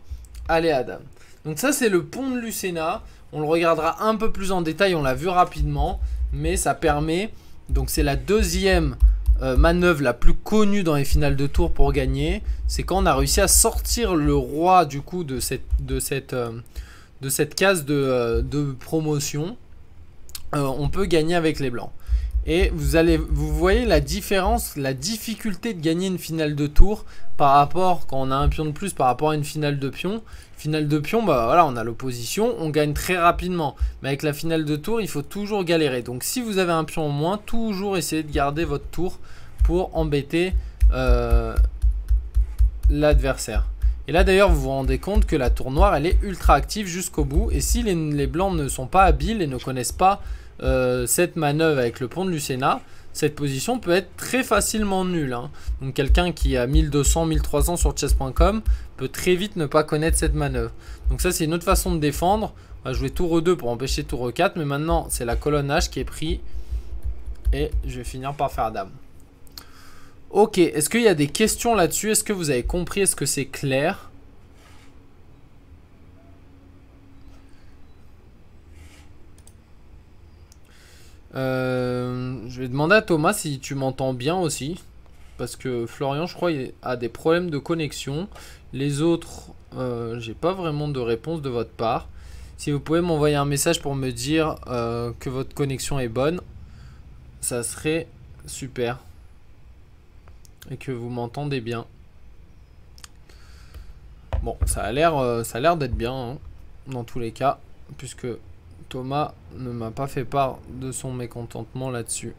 aller à dame. Donc ça c'est le pont de Lucena. On le regardera un peu plus en détail, on l'a vu rapidement. Mais ça permet, donc c'est la deuxième manœuvre la plus connue dans les finales de tour pour gagner. C'est quand on a réussi à sortir le roi du coup de cette case de promotion. On peut gagner avec les blancs. Et vous voyez la différence, la difficulté de gagner une finale de tour par rapport, quand on a un pion de plus, par rapport à une finale de pion. Finale de pion, bah voilà, on a l'opposition, on gagne très rapidement. Mais avec la finale de tour, il faut toujours galérer. Donc si vous avez un pion en moins, toujours essayez de garder votre tour pour embêter l'adversaire. Et là d'ailleurs vous vous rendez compte que la tour noire elle est ultra active jusqu'au bout. Et si les blancs ne sont pas habiles et ne connaissent pas cette manœuvre avec le pont de Lucena, cette position peut être très facilement nulle. Hein. Donc quelqu'un qui a 1200, 1300 sur chess.com peut très vite ne pas connaître cette manœuvre. Donc ça c'est une autre façon de défendre. On va jouer tour E2 pour empêcher tour E4. Mais maintenant c'est la colonne H qui est prise. Et je vais finir par faire dame. Ok, est-ce qu'il y a des questions là-dessus? Est-ce que vous avez compris? Est-ce que c'est clair? Je vais demander à Thomas si tu m'entends bien aussi. Parce que Florian, je crois, il a des problèmes de connexion. Les autres, j'ai pas vraiment de réponse de votre part. Si vous pouvez m'envoyer un message pour me dire que votre connexion est bonne, ça serait super. Et que vous m'entendez bien. Bon, ça a l'air d'être bien, hein, dans tous les cas, puisque Thomas ne m'a pas fait part de son mécontentement là-dessus.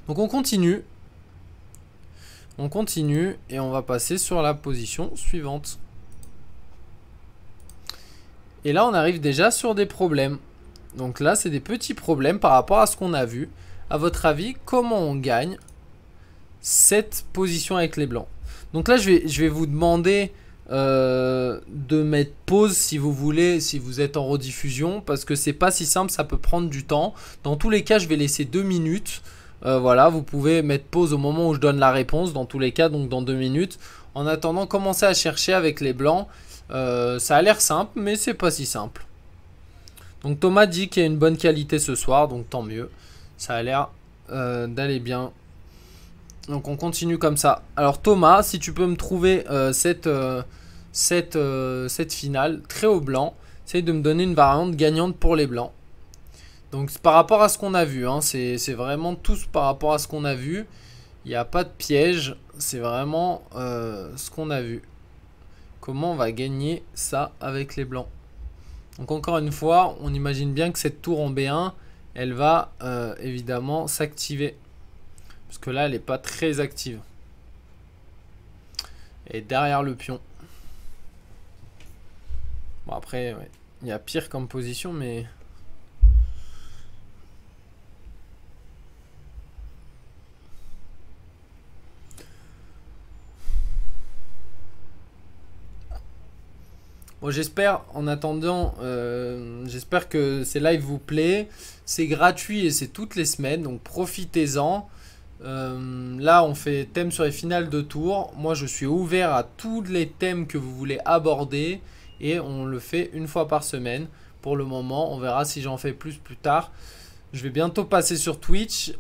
Donc on continue. On continue et on va passer sur la position suivante. Et là, on arrive déjà sur des problèmes. Donc là, c'est des petits problèmes par rapport à ce qu'on a vu. À votre avis, comment on gagne cette position avec les blancs? Donc là, je vais vous demander de mettre pause si vous voulez, si vous êtes en rediffusion, parce que c'est pas si simple, ça peut prendre du temps. Dans tous les cas, je vais laisser 2 minutes. Voilà, vous pouvez mettre pause au moment où je donne la réponse, dans tous les cas, donc dans 2 minutes. En attendant, commencez à chercher avec les blancs. Ça a l'air simple, mais c'est pas si simple. Donc Thomas dit qu'il y a une bonne qualité ce soir, donc tant mieux. Ça a l'air d'aller bien. Donc on continue comme ça. Alors Thomas, si tu peux me trouver cette finale très au blanc. Essaye de me donner une variante gagnante pour les blancs. Donc par rapport à ce qu'on a vu, hein, c'est vraiment tous par rapport à ce qu'on a vu. Il n'y a pas de piège, c'est vraiment ce qu'on a vu. Comment on va gagner ça avec les blancs? Donc encore une fois, on imagine bien que cette tour en B1, elle va évidemment s'activer. Parce que là, elle n'est pas très active. Et derrière le pion. Bon après, ouais, il y a pire comme position, mais... Bon, j'espère, en attendant, j'espère que ces lives vous plaît. C'est gratuit et c'est toutes les semaines, donc profitez-en. Là, on fait thème sur les finales de tour. Moi, je suis ouvert à tous les thèmes que vous voulez aborder et on le fait une fois par semaine. Pour le moment, on verra si j'en fais plus tard. Je vais bientôt passer sur Twitch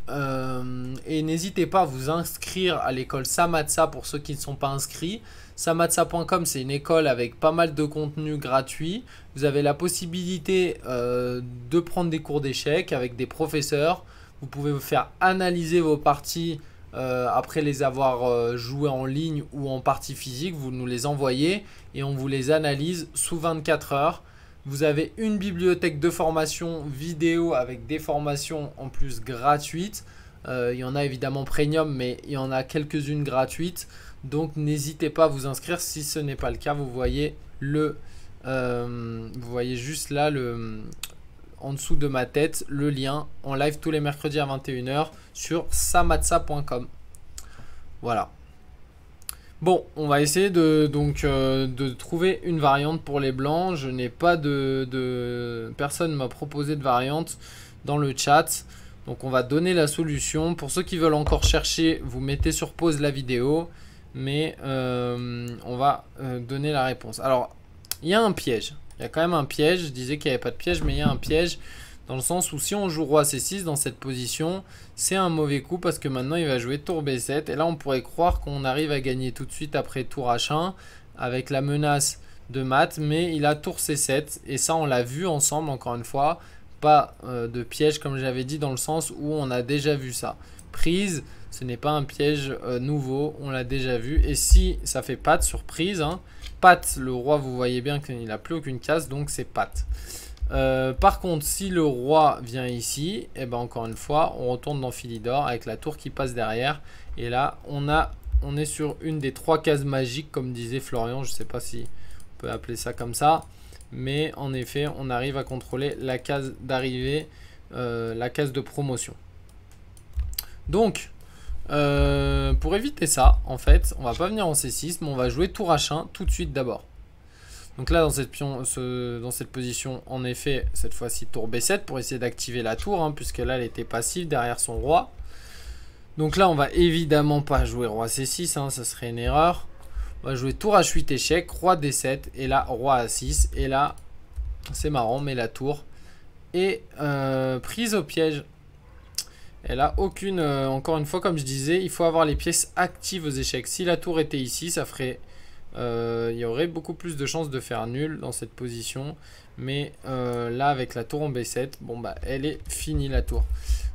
et n'hésitez pas à vous inscrire à l'école Samatsa pour ceux qui ne sont pas inscrits. Samatsa.com, c'est une école avec pas mal de contenu gratuit. Vous avez la possibilité de prendre des cours d'échecs avec des professeurs. Vous pouvez vous faire analyser vos parties après les avoir jouées en ligne ou en partie physique. Vous nous les envoyez et on vous les analyse sous 24 heures. Vous avez une bibliothèque de formation vidéo avec des formations en plus gratuites. Il y en a évidemment premium, mais il y en a quelques-unes gratuites. Donc n'hésitez pas à vous inscrire si ce n'est pas le cas. Vous voyez juste là en dessous de ma tête le lien en live tous les mercredis à 21 h sur samatsa.com. Voilà. Bon, on va essayer de trouver une variante pour les blancs. Je n'ai pas personne m'a proposé de variante dans le chat. Donc on va donner la solution. Pour ceux qui veulent encore chercher, vous mettez sur pause la vidéo. Mais on va donner la réponse. Alors, il y a un piège. Il y a quand même un piège. Je disais qu'il n'y avait pas de piège, mais il y a un piège. Dans le sens où si on joue roi C6 dans cette position, c'est un mauvais coup parce que maintenant il va jouer tour B7. Et là on pourrait croire qu'on arrive à gagner tout de suite après tour H1 avec la menace de mat. Mais il a tour C7 et ça on l'a vu ensemble encore une fois. Pas de piège comme j'avais dit dans le sens où on a déjà vu ça. Prise, ce n'est pas un piège nouveau, on l'a déjà vu. Et si ça fait patte sur prise, hein, patte, le roi vous voyez bien qu'il n'a plus aucune case donc c'est patte. Par contre, si le roi vient ici, et ben encore une fois, on retourne dans Philidor avec la tour qui passe derrière. Et là, on est sur une des 3 cases magiques, comme disait Florian. Je ne sais pas si on peut appeler ça comme ça. Mais en effet, on arrive à contrôler la case d'arrivée, la case de promotion. Donc, pour éviter ça, en fait, on va pas venir en C6, mais on va jouer tour H1 tout de suite d'abord. Donc là, dans cette position, en effet, cette fois-ci, tour B7 pour essayer d'activer la tour, hein, puisque là, elle était passive derrière son roi. Donc là, on va évidemment pas jouer roi C6, hein, ça serait une erreur. On va jouer tour H8 échec, roi D7, et là, roi A6. Et là, c'est marrant, mais la tour est prise au piège. Elle a aucune... encore une fois, comme je disais, il faut avoir les pièces actives aux échecs. Si la tour était ici, ça ferait... il y aurait beaucoup plus de chances de faire nul dans cette position. Mais là, avec la tour en B7, bon bah, elle est finie la tour.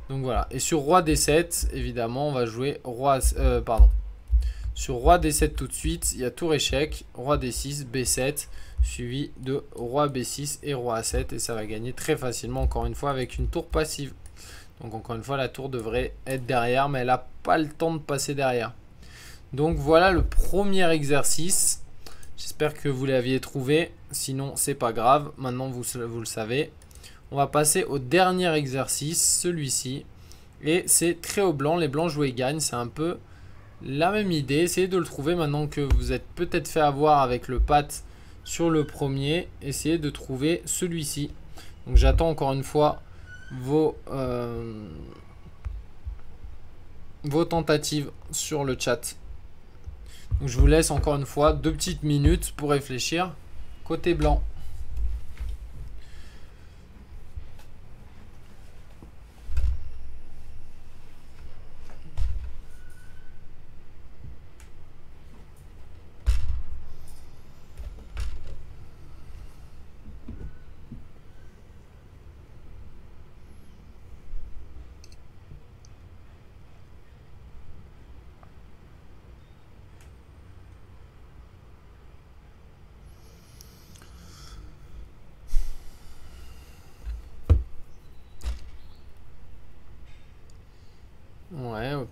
Donc voilà. Et sur roi D7, évidemment, on va jouer roi... Sur roi D7 tout de suite, il y a tour échec, roi D6, B7, suivi de roi B6 et roi A7. Et ça va gagner très facilement, encore une fois, avec une tour passive. Donc encore une fois, la tour devrait être derrière, mais elle n'a pas le temps de passer derrière. Donc voilà le premier exercice. J'espère que vous l'aviez trouvé. Sinon, c'est pas grave. Maintenant, vous le savez. On va passer au dernier exercice, celui-ci. Et c'est très au blanc. Les blancs joués gagnent. C'est un peu la même idée. Essayez de le trouver maintenant que vous êtes peut-être fait avoir avec le pat sur le premier. Essayez de trouver celui-ci. Donc j'attends encore une fois vos tentatives sur le chat. Donc je vous laisse encore une fois 2 petites minutes pour réfléchir côté blanc.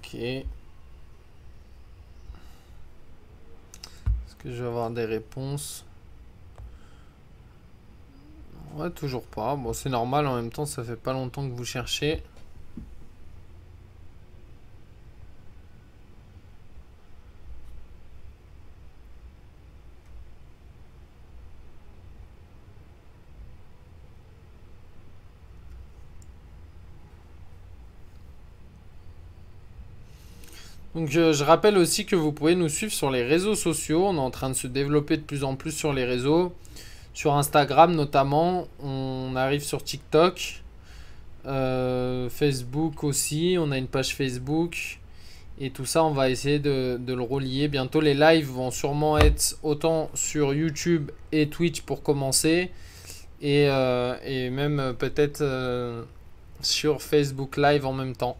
Ok. Est-ce que je vais avoir des réponses? Ouais, toujours pas. Bon, c'est normal, en même temps, ça fait pas longtemps que vous cherchez. Donc je rappelle aussi que vous pouvez nous suivre sur les réseaux sociaux. On est en train de se développer de plus en plus sur les réseaux. Sur Instagram notamment. On arrive sur TikTok. Facebook aussi. On a une page Facebook. Et tout ça, on va essayer de le relier. Bientôt, les lives vont sûrement être autant sur YouTube et Twitch pour commencer. Et même peut-être sur Facebook Live en même temps.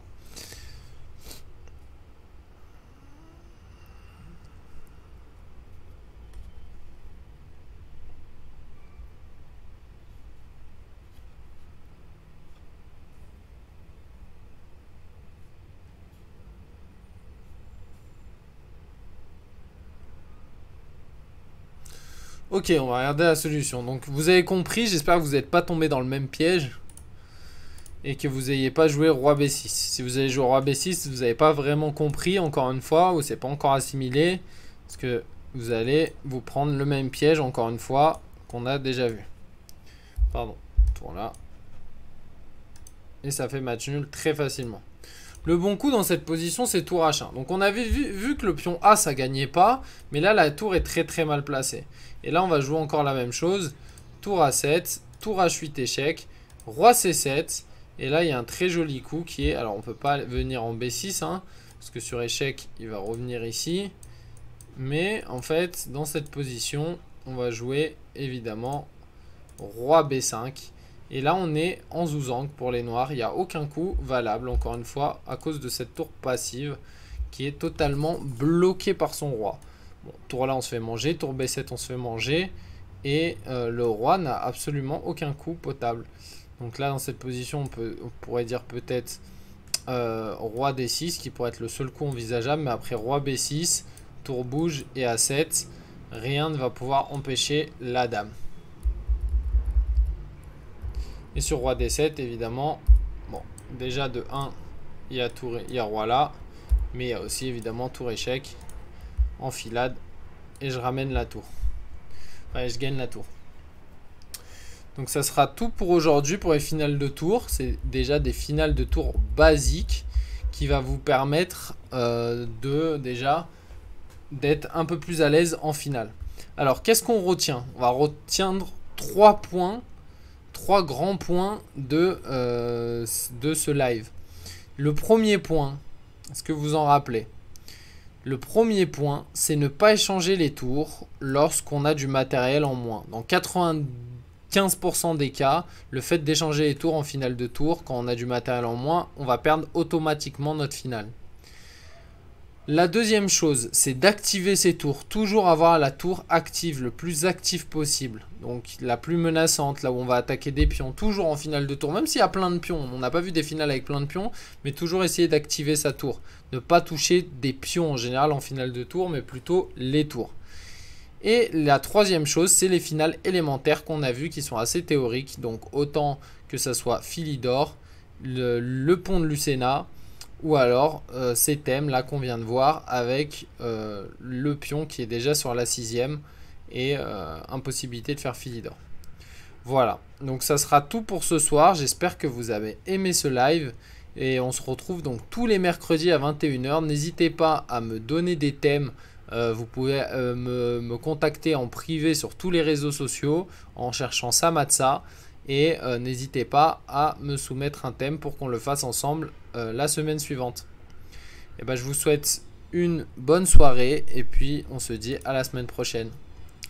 Ok, on va regarder la solution. Donc vous avez compris, j'espère que vous n'êtes pas tombé dans le même piège. Et que vous n'ayez pas joué roi B6. Si vous avez joué roi B6, vous n'avez pas vraiment compris, encore une fois, ou c'est pas encore assimilé. Parce que vous allez vous prendre le même piège, encore une fois, qu'on a déjà vu. Pardon, tour là. Et ça fait match nul très facilement. Le bon coup dans cette position, c'est tour H1. Donc on avait vu que le pion A, ça gagnait pas. Mais là, la tour est très très mal placée. Et là, on va jouer encore la même chose. Tour A7, tour H8 échec, roi C7. Et là, il y a un très joli coup qui est... Alors, on ne peut pas venir en B6, hein, parce que sur échec, il va revenir ici. Mais en fait, dans cette position, on va jouer évidemment roi B5. Et là, on est en zouzang pour les noirs. Il n'y a aucun coup valable, encore une fois, à cause de cette tour passive qui est totalement bloquée par son roi. Bon, tour là, on se fait manger. Tour B7, on se fait manger. Et le roi n'a absolument aucun coup potable. Donc là, dans cette position, on pourrait dire peut-être roi D6, qui pourrait être le seul coup envisageable. Mais après roi B6, tour bouge et A7, rien ne va pouvoir empêcher la dame. Et sur roi D7, évidemment, bon, déjà de 1, il y a roi là. Mais il y a aussi évidemment tour échec, enfilade. Et je ramène la tour. Enfin, je gagne la tour. Donc ça sera tout pour aujourd'hui pour les finales de tour. C'est déjà des finales de tour basiques qui va vous permettre d'être un peu plus à l'aise en finale. Alors qu'est-ce qu'on retient? On va retenir 3 points, 3 grands points de ce live. Le premier point, est-ce que vous en rappelez? Le premier point, c'est ne pas échanger les tours lorsqu'on a du matériel en moins. Dans 95% des cas, le fait d'échanger les tours en finale de tour, quand on a du matériel en moins, on va perdre automatiquement notre finale. La deuxième chose, c'est d'activer ces tours. Toujours avoir la tour active, le plus active possible. Donc la plus menaçante, là où on va attaquer des pions, toujours en finale de tour. Même s'il y a plein de pions, on n'a pas vu des finales avec plein de pions, mais toujours essayer d'activer sa tour. Ne pas toucher des pions en général en finale de tour, mais plutôt les tours. Et la troisième chose, c'est les finales élémentaires qu'on a vues qui sont assez théoriques. Donc autant que ça soit Philidor, le pont de Lucena, ou alors ces thèmes là qu'on vient de voir avec le pion qui est déjà sur la 6ème et impossibilité de faire Philidor. Voilà, donc ça sera tout pour ce soir. J'espère que vous avez aimé ce live. Et on se retrouve donc tous les mercredis à 21 h. N'hésitez pas à me donner des thèmes. Vous pouvez me contacter en privé sur tous les réseaux sociaux en cherchant Samatsa. Et n'hésitez pas à me soumettre un thème pour qu'on le fasse ensemble la semaine suivante. Et ben, je vous souhaite une bonne soirée et puis on se dit à la semaine prochaine.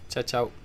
Ciao, ciao.